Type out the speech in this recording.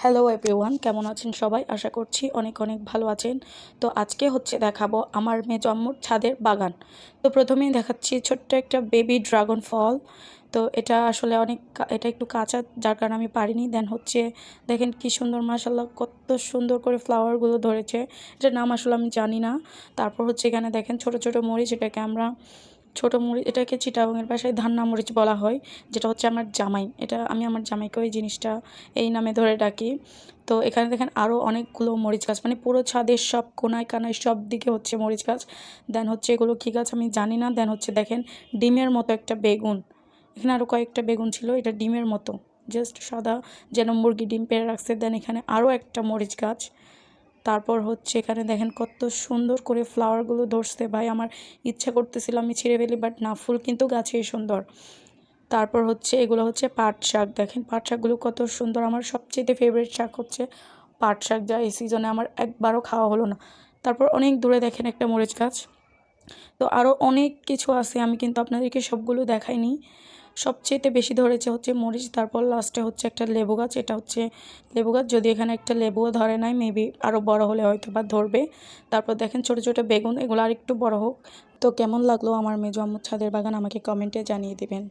Hello everyone, কেমন আছেন সবাই? আশা করছি অনেক অনেক ভালো আছেন। তো আজকে দেখাবো আমার মেয়ে জম্মুর ছাদের বাগান। তো প্রথমেই দেখাচ্ছি ছোট্ট একটা বেবি ড্রাগন ফল। তো এটা আসলে এটা একটু কাঁচা, যার কারণে আমি পারিনি। দেন দেখেন কি সুন্দর, মাশাআল্লাহ কত সুন্দর করে ফ্লাওয়ারগুলো ধরেছে। এটার নাম আসলে আমি জানি না। তারপর এখানে দেখেন ছোট ছোট মরিচ, ছোটো মরিচ, এটাকে চিটাগংয়ের ভাষায় ধান্না মরিচ বলা হয়, যেটা আমার জামাই। আমি আমার জামাইকে ওই জিনিসটা এই নামে ধরে ডাকি। তো এখানে দেখেন আরও অনেকগুলো মরিচ গাছ, মানে পুরো ছাদের সব কোনায় কানায় সব দিকে মরিচ গাছ। দেন এগুলো কী গাছ আমি জানি না। দেন দেখেন ডিমের মতো একটা বেগুন, এখানে আরও কয়েকটা বেগুন ছিল, এটা ডিমের মতো জাস্ট সাদা, যেন মুরগি ডিম পেড়ে রাখছে। দেন এখানে আরও একটা মরিচ গাছ। তারপর এখানে দেখেন কত সুন্দর করে ফ্লাওয়ারগুলো ধরছে। ভাই, আমার ইচ্ছা করতেছিল আমি ছিঁড়ে ফেলি, বাট না, ফুল কিন্তু গাছেই সুন্দর। তারপর এগুলো পাট শাক। দেখেন পাট শাকগুলো কত সুন্দর। আমার সবচেয়ে ফেভারিট শাক পাট শাক, যা এই সিজনে আমার একবারও খাওয়া হলো না। তারপর অনেক দূরে দেখেন একটা মরিচ গাছ। তো আরও অনেক কিছু আছে, আমি কিন্তু আপনাদেরকে সবগুলো দেখাইনি। সবচেয়েতে বেশি ধরেছে মরিচ। তারপর লাস্টে একটা লেবু গাছ। এটা লেবু গাছ, যদি এখানে একটা লেবুও ধরে নাই, মেবি আরও বড় হলে হয়তো বা ধরবে। তারপর দেখেন ছোট ছোট বেগুন, এগুলো আর একটু বড় হোক। তো কেমন লাগলো আমার মেয়ে জম্মুর ছাদের বাগান আমাকে কমেন্টে জানিয়ে দিবেন।